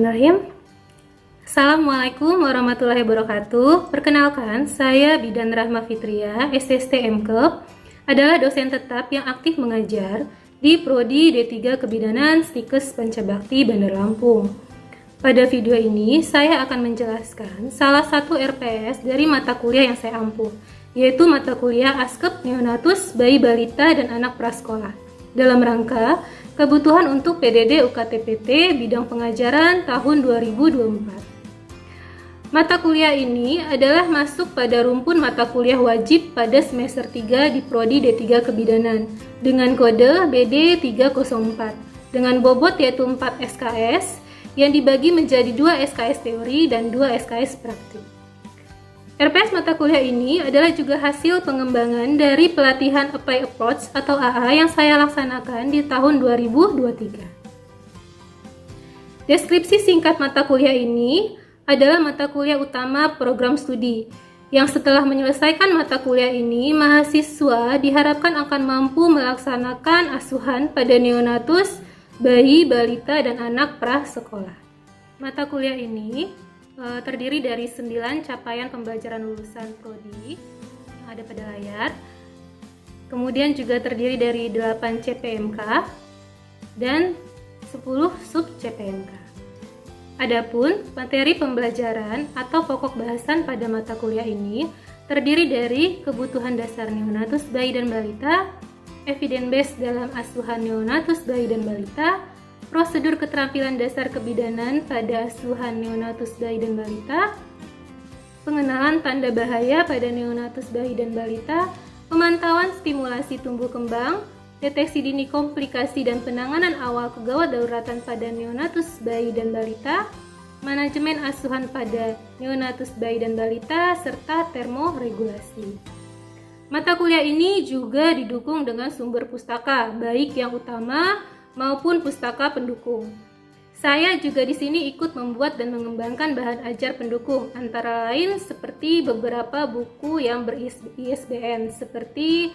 Bismillahirrahmanirrahim. Assalamualaikum warahmatullahi wabarakatuh. Perkenalkan, saya Bidan Rahma Fitria, SSTMK, adalah dosen tetap yang aktif mengajar di Prodi D3 Kebidanan Stikes Pancabakti Bandar Lampung. Pada video ini, saya akan menjelaskan salah satu RPS dari mata kuliah yang saya ampuh, yaitu mata kuliah Askep Neonatus Bayi Balita dan Anak Prasekolah, dalam rangka kebutuhan untuk PDD UKT-PT bidang pengajaran tahun 2024. Mata kuliah ini adalah masuk pada rumpun mata kuliah wajib pada semester 3 di Prodi D3 Kebidanan dengan kode BD 304 dengan bobot yaitu 4 SKS yang dibagi menjadi 2 SKS teori dan 2 SKS praktik. RPS mata kuliah ini adalah juga hasil pengembangan dari pelatihan Apply Approach atau AA yang saya laksanakan di tahun 2023. Deskripsi singkat mata kuliah ini adalah mata kuliah utama program studi, yang setelah menyelesaikan mata kuliah ini, mahasiswa diharapkan akan mampu melaksanakan asuhan pada neonatus, bayi, balita, dan anak prasekolah. Mata kuliah ini terdiri dari 9 capaian pembelajaran lulusan prodi yang ada pada layar. Kemudian juga terdiri dari 8 CPMK dan 10 sub CPMK. Adapun materi pembelajaran atau pokok bahasan pada mata kuliah ini terdiri dari kebutuhan dasar neonatus bayi dan balita, evidence based dalam asuhan neonatus bayi dan balita, prosedur keterampilan dasar kebidanan pada asuhan neonatus bayi dan balita, pengenalan tanda bahaya pada neonatus bayi dan balita, pemantauan stimulasi tumbuh kembang, deteksi dini komplikasi dan penanganan awal kegawat dauratan pada neonatus bayi dan balita, manajemen asuhan pada neonatus bayi dan balita, serta termoregulasi. Mata kuliah ini juga didukung dengan sumber pustaka, baik yang utama maupun pustaka pendukung. Saya juga di sini ikut membuat dan mengembangkan bahan ajar pendukung, antara lain seperti beberapa buku yang ber-ISBN, seperti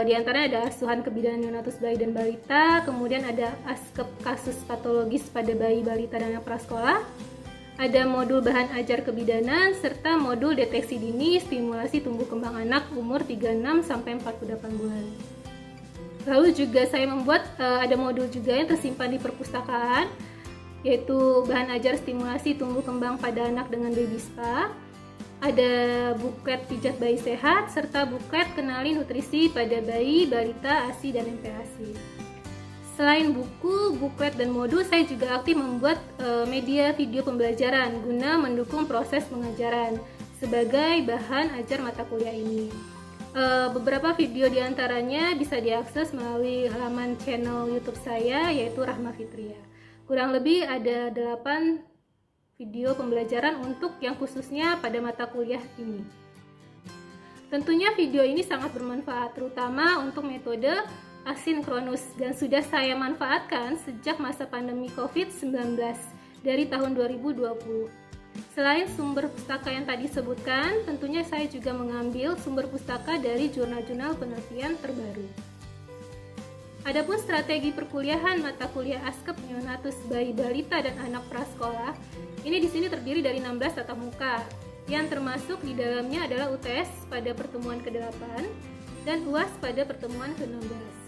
diantaranya ada asuhan kebidanan neonatus bayi dan balita, kemudian ada Askep kasus patologis pada bayi, balita, dan anak prasekolah, ada modul bahan ajar kebidanan, serta modul deteksi dini stimulasi tumbuh kembang anak umur 36 sampai 48 bulan. Lalu juga saya membuat ada modul juga yang tersimpan di perpustakaan, yaitu bahan ajar stimulasi tumbuh kembang pada anak dengan baby spa, ada buklet pijat bayi sehat, serta buklet kenali nutrisi pada bayi, balita, ASI, dan MPASI. Selain buku, buklet, dan modul, saya juga aktif membuat media video pembelajaran guna mendukung proses pengajaran sebagai bahan ajar mata kuliah ini. Beberapa video diantaranya bisa diakses melalui halaman channel YouTube saya, yaitu Rahma Fitria. Kurang lebih ada 8 video pembelajaran untuk yang khususnya pada mata kuliah ini. Tentunya video ini sangat bermanfaat, terutama untuk metode asinkronus, dan sudah saya manfaatkan sejak masa pandemi COVID-19 dari tahun 2020. Selain sumber pustaka yang tadi sebutkan, tentunya saya juga mengambil sumber pustaka dari jurnal-jurnal penelitian terbaru. Adapun strategi perkuliahan mata kuliah Askep Neonatus Bayi Balita dan Anak Prasekolah, ini di sini terdiri dari 16 tatap muka, yang termasuk di dalamnya adalah UTS pada pertemuan ke-8 dan UAS pada pertemuan ke-16.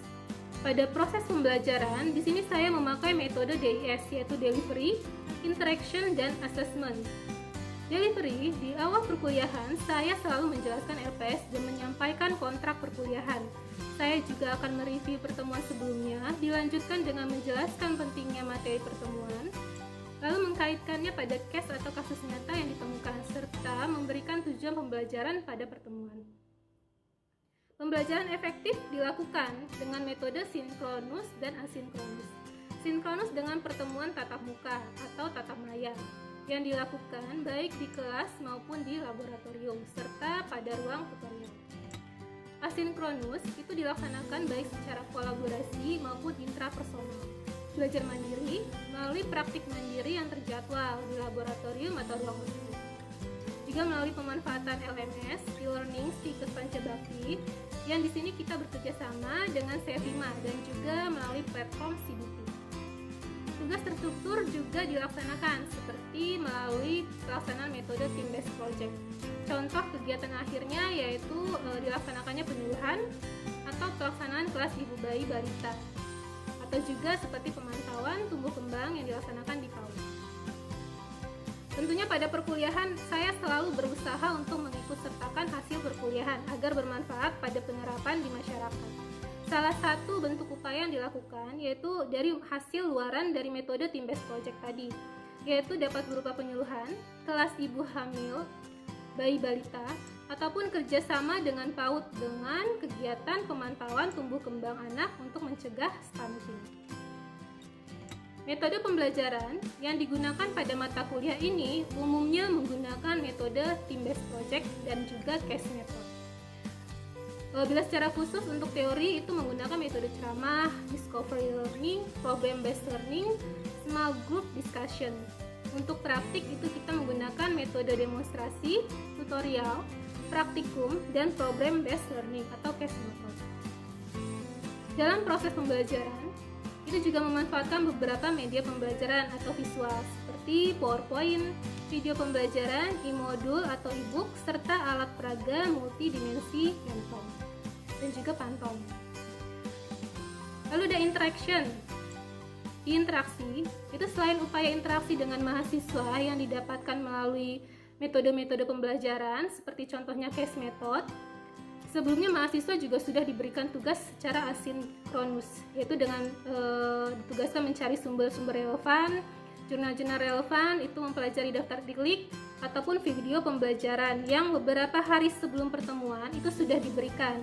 Pada proses pembelajaran, di sini saya memakai metode DIS, yaitu Delivery, Interaction, dan Assessment. Delivery, di awal perkuliahan, saya selalu menjelaskan LPS dan menyampaikan kontrak perkuliahan. Saya juga akan mereview pertemuan sebelumnya, dilanjutkan dengan menjelaskan pentingnya materi pertemuan, lalu mengkaitkannya pada case atau kasus nyata yang ditemukan, serta memberikan tujuan pembelajaran pada pertemuan. Pembelajaran efektif dilakukan dengan metode sinkronus dan asinkronus. Sinkronus dengan pertemuan tatap muka atau tatap layar yang dilakukan baik di kelas maupun di laboratorium serta pada ruang tutorial. Asinkronus itu dilaksanakan baik secara kolaborasi maupun intrapersonal. Belajar mandiri melalui praktik mandiri yang terjadwal di laboratorium atau ruang khusus. Juga melalui pemanfaatan LMS, e-learning Stikes Pancabakti, yang di sini kita bekerja sama dengan Sevima dan juga melalui platform CBT. tugas terstruktur juga dilaksanakan seperti melalui pelaksanaan metode team-based project. Contoh kegiatan akhirnya yaitu dilaksanakannya penyuluhan atau pelaksanaan kelas ibu bayi balita, atau juga seperti pemantauan tumbuh kembang yang dilaksanakan di PAUD. Tentunya pada perkuliahan saya selalu berusaha untuk mengikut sertakan hasil perkuliahan agar bermanfaat pada penerapan di masyarakat. Salah satu bentuk upaya yang dilakukan yaitu dari hasil luaran dari metode team-based project tadi, yaitu dapat berupa penyuluhan, kelas ibu hamil, bayi balita, ataupun kerjasama dengan PAUD dengan kegiatan pemantauan tumbuh kembang anak untuk mencegah stunting. Metode pembelajaran yang digunakan pada mata kuliah ini umumnya menggunakan metode team-based project dan juga case method. Bila secara khusus untuk teori itu menggunakan metode ceramah, discovery learning, problem-based learning, small group discussion. Untuk praktik itu kita menggunakan metode demonstrasi, tutorial, praktikum, dan problem-based learning atau case method. Dalam proses pembelajaran, itu juga memanfaatkan beberapa media pembelajaran atau visual seperti PowerPoint, video pembelajaran, e-modul atau e-book, serta alat peraga multidimensi handphone dan juga pantong. Lalu ada interaction. Di interaksi, itu selain upaya interaksi dengan mahasiswa yang didapatkan melalui metode-metode pembelajaran seperti contohnya case method, sebelumnya mahasiswa juga sudah diberikan tugas secara asinkronus, yaitu dengan ditugaskan mencari sumber-sumber relevan, jurnal-jurnal relevan, itu mempelajari daftar diklik, ataupun video pembelajaran yang beberapa hari sebelum pertemuan itu sudah diberikan,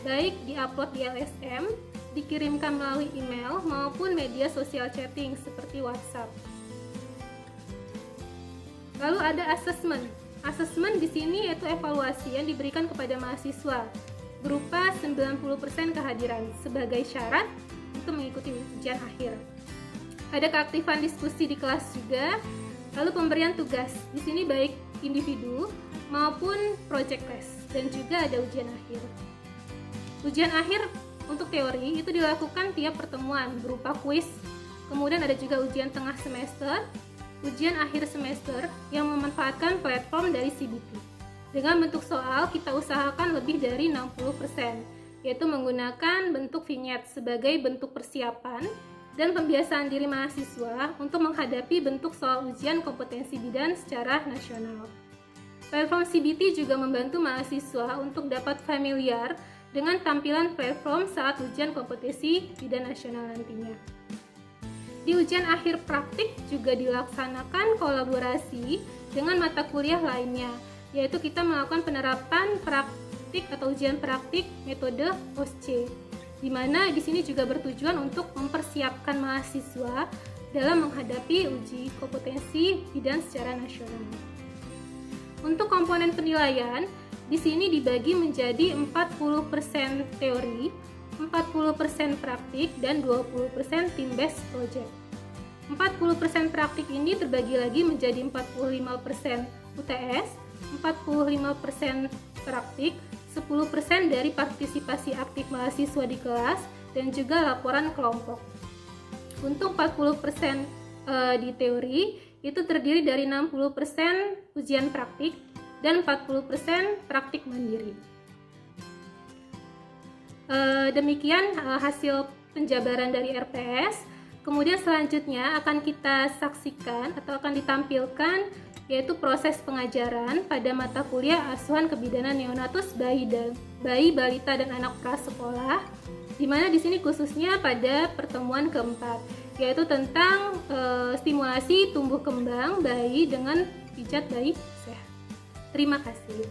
baik diupload di LSM, dikirimkan melalui email maupun media sosial chatting seperti WhatsApp. Lalu ada assessment. Assessment di sini yaitu evaluasi yang diberikan kepada mahasiswa berupa 90% kehadiran sebagai syarat untuk mengikuti ujian akhir. Ada keaktifan diskusi di kelas juga. Lalu pemberian tugas. Di sini baik individu maupun project test dan juga ada ujian akhir. Ujian akhir untuk teori itu dilakukan tiap pertemuan berupa kuis. Kemudian ada juga ujian tengah semester, ujian akhir semester yang memanfaatkan platform dari CBT. Dengan bentuk soal kita usahakan lebih dari 60%, yaitu menggunakan bentuk vignette sebagai bentuk persiapan dan pembiasaan diri mahasiswa untuk menghadapi bentuk soal ujian kompetensi bidan secara nasional. Platform CBT juga membantu mahasiswa untuk dapat familiar dengan tampilan platform saat ujian kompetensi bidan nasional nantinya. Di ujian akhir praktik juga dilaksanakan kolaborasi dengan mata kuliah lainnya, yaitu kita melakukan penerapan praktik atau ujian praktik metode OSCE, di mana di sini juga bertujuan untuk mempersiapkan mahasiswa dalam menghadapi uji kompetensi bidan secara nasional. Untuk komponen penilaian, di sini dibagi menjadi 40% teori, 40% praktik, dan 20% team-based project. 40% praktik ini terbagi lagi menjadi 45% UTS, 45% praktik, 10% dari partisipasi aktif mahasiswa di kelas, dan juga laporan kelompok. Untuk 40% di teori, itu terdiri dari 60% ujian praktik, dan 40% praktik mandiri. Demikian hasil penjabaran dari RPS. Kemudian selanjutnya akan kita saksikan atau akan ditampilkan yaitu proses pengajaran pada mata kuliah asuhan kebidanan neonatus bayi, balita dan anak prasekolah, di mana di sini khususnya pada pertemuan keempat, yaitu tentang stimulasi tumbuh kembang bayi dengan pijat bayi sehat. Terima kasih.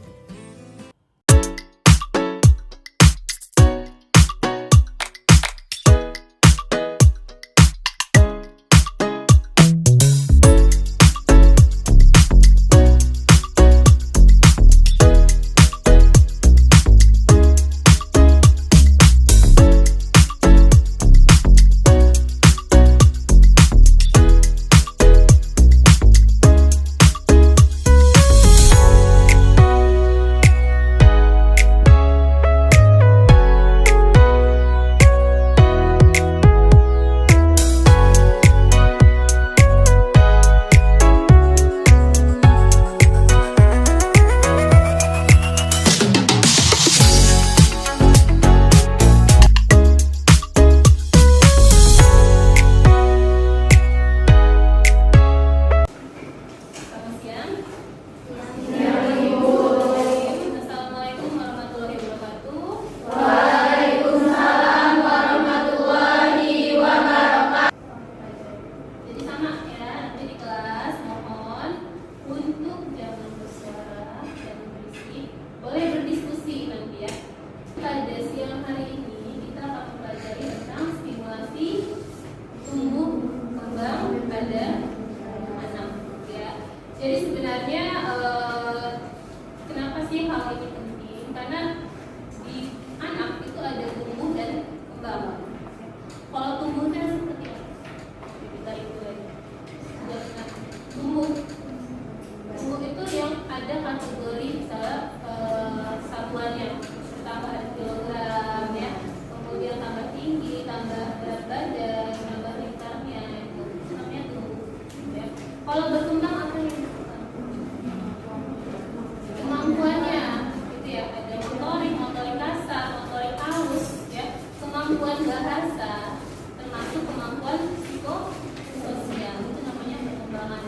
kemampuan bahasa, termasuk kemampuan psikososial, itu namanya perkembangan.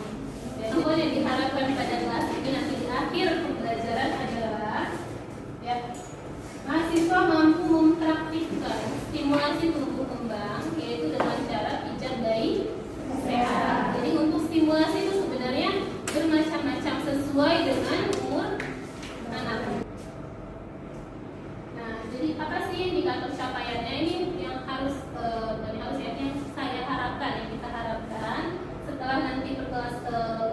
Dan yang diharapkan pada kelas ini nanti di akhir pembelajaran adalah ya, mahasiswa mampu mempraktikkan stimulasi tumbuh kembang, yaitu dengan cara pijat bayi sehat. Jadi untuk stimulasi itu sebenarnya bermacam-macam sesuai dengan umur anak. Nah, jadi apa sih indikator capaiannya ini yang harus yang saya harapkan, yang kita harapkan setelah nanti berkelas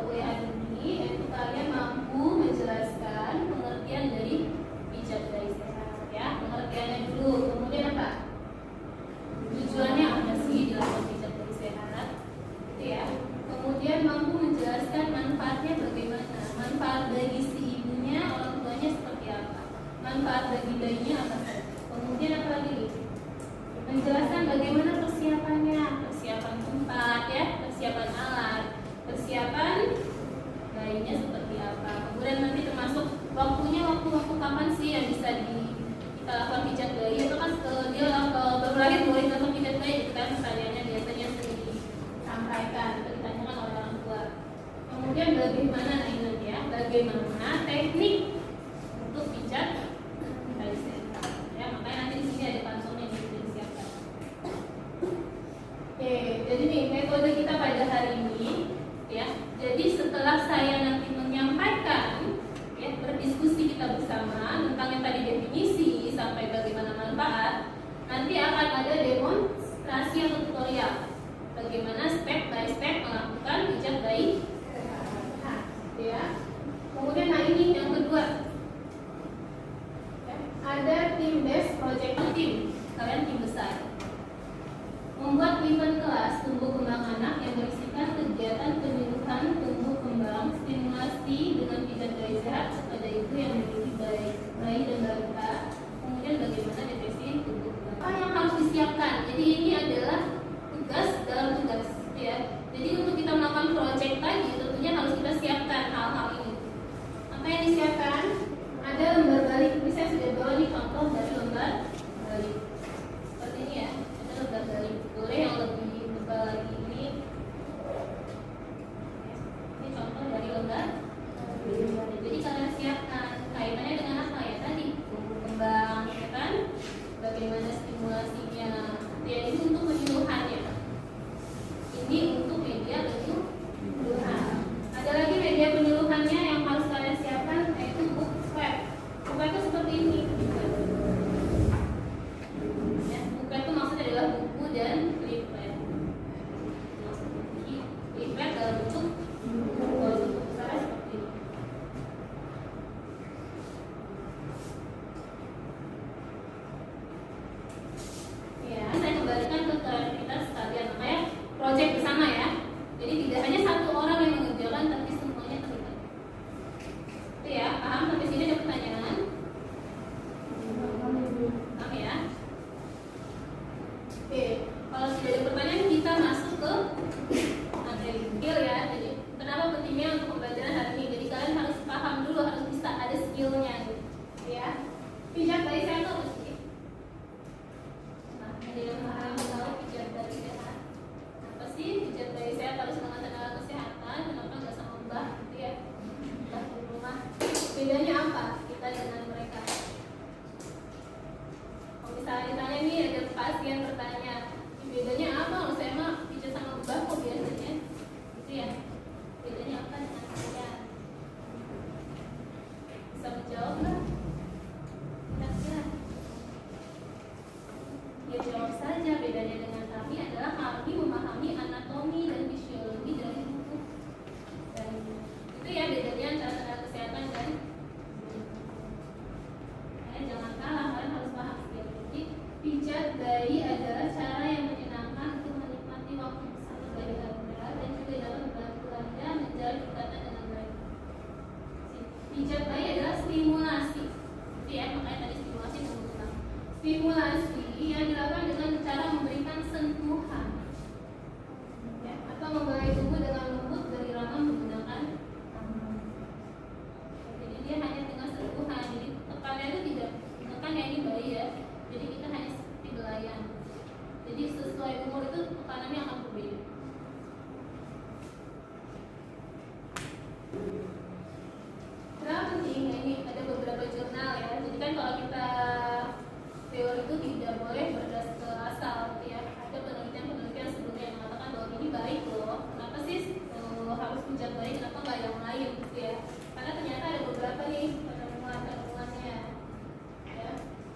WA ini, yaitu kalian mampu menjelaskan pengertian dari pijat bayi sehat, ya, pengertiannya dulu. Kemudian apa? Tujuannya apa sih dilakukan pijat bayi sehat? Itu ya. Kemudian mampu menjelaskan manfaatnya bagaimana, manfaat bagi si ibunya, orang tuanya seperti apa, manfaat bagi bayinya apa saja. Kemudian apa lagi? Menjelaskan bagaimana persiapannya, persiapan tempat, ya, persiapan alat, persiapan bayinya seperti apa. Kemudian nanti termasuk waktunya, waktu kapan sih yang bisa kita lakukan pijat bayi. Itu kan dia baru lahir boleh lakukan pijat bayi, itu kan pertanyaannya biasanya sering disampaikan, ditanyakan oleh orang tua. Kemudian bagaimana, nah ini nanti ya, bagaimana teknik untuk pijat bayi sehat. Ya, makanya nanti di sini ada panselnya yang sudah disiapkan. Oke, jadi nih metode kita pada hari ini, ya. Jadi setelah saya nanti menyampaikan, ya, berdiskusi kita bersama tentang yang tadi definisi sampai bagaimana manfaat, nanti akan ada demonstrasi atau tutorial bagaimana step by step melakukan pijat bayi sehat, ya. Kemudian nah ini yang kedua, ya, ada tim based project team, kalian tim besar, membuat event kelas tumbuh kembang anak yang berisikan kegiatan penyuluhan tumbuh kembang, stimulasi dengan pijat bayi sehat kepada ibu yang memiliki bayi dan balita. Kemudian bagaimana deteksi tumbuh kembang. Apa yang harus disiapkan? Jadi ini adalah tugas dalam tugas, ya. Jadi untuk kita melakukan project tadi tentunya harus kita siapkan hal-hal ini. Apa yang disiapkan? Ada lembar balik. Ini saya sudah bawa nih contoh dari lembar balik. Seperti ini ya. Ada lembar balik. Boleh yang lebih tebal lagi ini. Ini contoh dari lembar. Jadi kalian siapkan kaitannya dengan apa ya tadi? Tumbuh kembang, ya kan? Bagaimana stimulasinya? Ya, ini untuk penyuluhannya. Ini untuk media penyuluhan. Ada lagi media penyuluhannya yang harus kalian siapkan, yaitu booklet. Booklet itu seperti ini. Ya, booklet itu maksudnya adalah buku dan leaflet. Leaflet dalam bentuk besar seperti ini. Ya, saya kembalikan ke kreativitas kalian, makanya project bersama ya. Jadi tidak hanya satu orang yang mengerjakan, tapi semuanya terlibat. Itu ya, paham sampai sini? Ada pertanyaan? Paham ya? Oke, kalau sudah ada pertanyaan kita masuk ke materi skill ya. Jadi kenapa pentingnya untuk pembelajaran hari ini? Jadi kalian harus paham dulu, harus bisa ada skillnya gitu. Ya, pijat bayi saya itu apa sih? Nah, ada yang tahu pijat bayi sehat? Apa sih pijat bayi sehat harus dengan tenaga kesehatan? Kenapa nggak sama mbah gitu ya? Mbah di rumah. Bedanya apa kita dengan mereka? Kalau misalnya ditanya nih, ada pasien bertanya, bedanya apa? Kalau saya mah pijat sama mbah kok biasanya? Gitu ya. Bedanya apa dengan kalian? Bisa menjawab nggak? Kira-kira? Ya jawab saja. Bedanya dengan kami adalah kami memahami anatomi dan fisiologi dari tubuh. Dan itu ya bedanya antara tenaga kesehatan dan jangan kalah, kalian harus paham. Jadi pijat bayi adalah cara yang menyenangkan untuk menikmati waktu bersama bayi Anda dan juga dapat membantu Anda menjalin ikatan dengan bayi. Pijat bayi adalah stimulasi. Itu ya, makanya tadi stimulasi menggunakan stimulasi yang dilakukan dengan cara memberikan sentuhan, ya, atau memulai tubuh dengan lembut dari rangka menggunakan tangan. Jadi dia hanya dengan sentuhan. Jadi tekannya itu tidak tekan ya, ini bayi ya. Jadi kita hanya seperti belayan. Jadi sesuai umur itu tekanannya akan berbeda. Kenapa penting? Nah, ini ada beberapa jurnal ya. Jadi kan kalau kita teori itu tidak boleh berdasar asal ya. Ada penelitian-penelitian sebelumnya yang mengatakan bahwa ini baik loh. Kenapa sih harus pijat baik? Kenapa nggak yang lain gitu ya? Karena ternyata ada beberapa nih penemuan-penemuannya. Ya.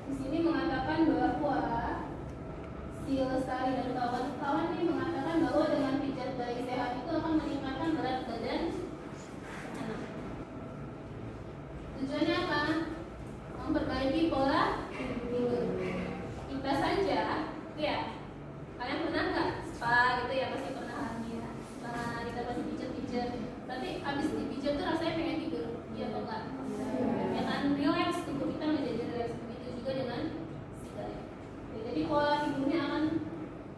Di sini mengatakan bahwa si Lestari dan kawan-kawan ini mengatakan bahwa dengan pijat bayi sehat itu akan meningkatkan berat badan anak. Tujuannya apa? Memperbaiki pola tidur. Kita saja, ya. Kalian pernah nggak spa gitu ya? Pasti pernah ya. Nah, kita pasti pijat-pijat. Berarti abis dipijat tuh rasanya pengen tidur, iya atau enggak? Ya kan, relax tubuh kita menjadi relax. Begitu juga dengan si bayi. Jadi pola tidurnya akan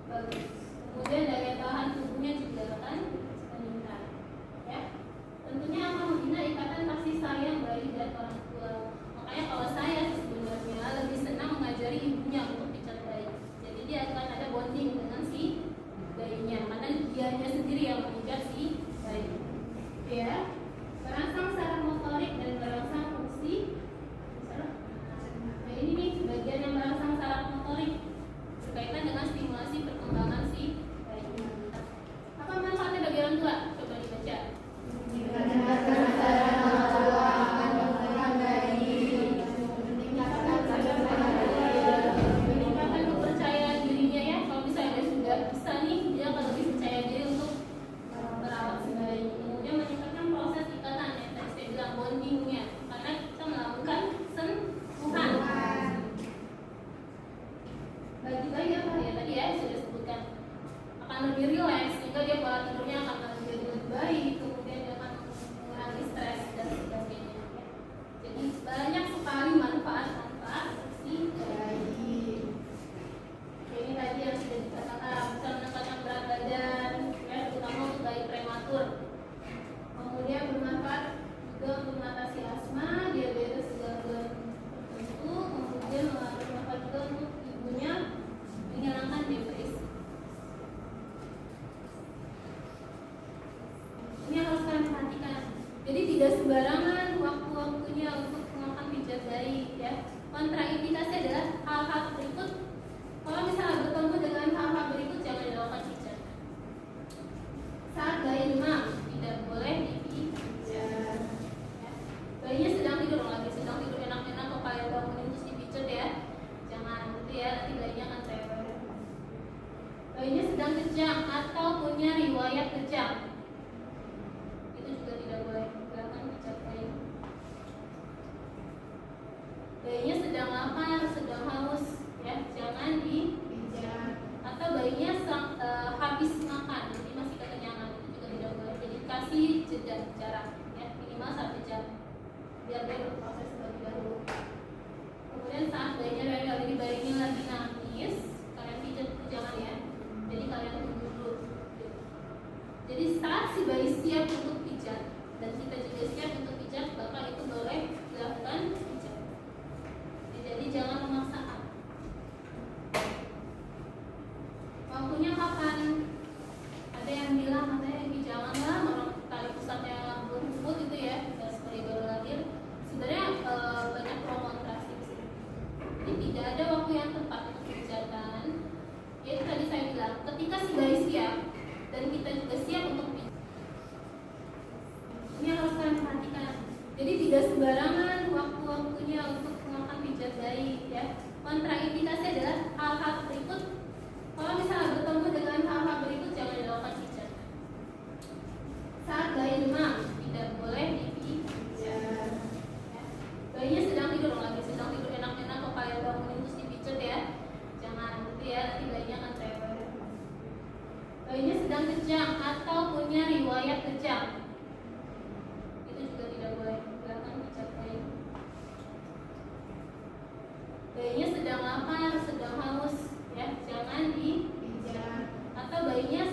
bagus. Kemudian daya tahan tubuhnya juga akan meningkat. Ya. Tentunya akan membina ikatan kasih sayang bayi dan orang tua. Makanya kalau saya sebenarnya lebih senang mengajari ibunya untuk pijat bayi. Jadi dia akan ada bonding dengan si bayinya. Karena dianya sendiri yang menginjak si bayi. Ya. Merangsang saraf motorik dan merangsang fungsi. Nah ini nih bagian yang merangsang saraf motorik berkaitan dengan stimulasi perkembangan si bayi. Apa manfaatnya bagi orang tua? Coba dibaca. Meningkatkan kepercayaan dirinya ya. Kalau misalnya dia sudah bisa nih, dia akan lebih percaya diri untuk merawat si bayi. Kemudian meningkatkan proses ikatan ya. Tadi saya bilang bondingnya, karena kita melakukan sentuhan. Bagi bayi apa ya? Tadi ya sudah sebutkan akan lebih rileks sehingga dia pola tidurnya akan menjadi lebih baik, kemudian dia akan mengurangi stres dan sebagainya. Ya. Jadi banyak sekali manfaat-manfaat si bayi. Ini tadi yang sudah dikatakan bisa meningkatkan berat badan, ya, terutama untuk bayi prematur. Kemudian bermanfaat juga untuk mengatasi asma, diabetes gangguan tertentu, kemudian bermanfaat juga untuk ibunya menghilangkan depresi. Ini yang harus kalian perhatikan. Jadi tidak sembarangan waktu-waktunya untuk melakukan pijat bayi ya. Kontraindikasi adalah hal-hal berikut. Kalau misalnya bertemu dengan hal-hal berikut jangan dilakukan pijat. Saat bayi demam tidak boleh dipijat. Ya. Bayinya sedang tidur lagi, sedang tidur enak-enak kok kalian bangunin terus dipijat ya. Jangan gitu ya, nanti bayinya akan teler. Bayinya sedang kejang atau punya riwayat kejang, itu juga tidak boleh dilakukan pijat bayi. Bayinya sedang lapar, sedang haus, ya jangan dipijat. Atau bayinya habis makan, jadi masih kekenyangan, itu juga tidak boleh. Jadi kasih jeda jarak, ya minimal 1 jam, biar dia berproses terlebih dahulu. Kemudian saat bayinya rewel, jadi bayinya lagi nangis, kalian pijat itu jangan ya. Jadi kalian tunggu dulu. Jadi saat si bayi siap untuk pijat dan kita juga siap untuk pijat, maka itu boleh dilakukan pijat. Jadi jangan memaksakan. Waktunya kapan? Ada yang bilang katanya janganlah orang tali pusatnya belum luput itu ya, seperti baru lahir. Sebenarnya banyak pro kontra sih. Jadi tidak ada waktu yang tepat untuk pijatan. Yaitu tadi saya bilang, ketika si bayi siap dan kita juga siap untuk pijat. Ini yang harus kalian perhatikan. Jadi tidak sembarangan waktu-waktunya untuk melakukan pijat bayi ya. Kontraindikasi adalah hal-hal berikut. Kalau misalnya bertemu dengan hal-hal berikut jangan dilakukan pijat. Saat bayi demam tidak boleh dipijat. Ya. Bayinya sedang tidur lagi, sedang tidur enak-enak kok kalian bangunin terus dipijat ya. Jangan gitu ya, nanti bayinya akan teler. Bayinya sedang kejang atau punya riwayat kejang, itu juga tidak boleh dilakukan pijat bayi. Bayinya sedang lapar, sedang haus, ya jangan dipijat. Atau bayinya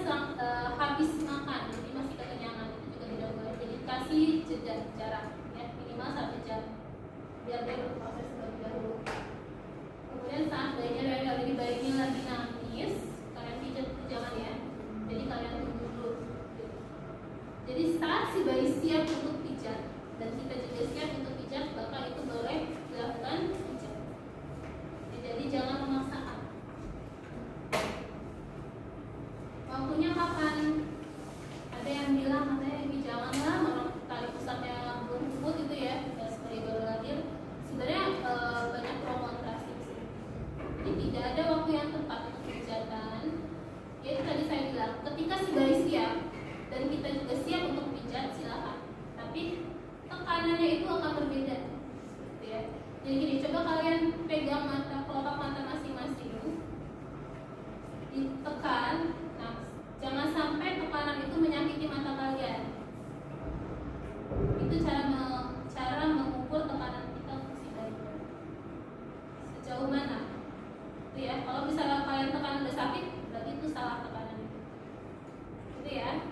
habis makan, jadi masih kekenyangan, itu juga tidak boleh. Jadi kasih jeda jarak, ya minimal 1 jam, biar dia berproses terlebih dahulu. Kemudian saat bayinya rewel, jadi bayinya lagi nangis, tidak ada waktu yang tepat untuk pijatan. Yaitu tadi saya bilang, ketika si bayi siap dan kita juga siap untuk pijat, silakan. Tapi tekanannya itu akan berbeda, gitu ya. Jadi gini, coba kalian pegang mata, kelopak mata masing-masing, ditekan. Nah, jangan sampai tekanan itu menyakiti mata kalian. Itu cara mengukur tekanan kita untuk si bayi. Sejauh mana? Itu ya. Kalau misalnya kalian tekanan udah sakit, berarti itu salah tekanan. Itu ya.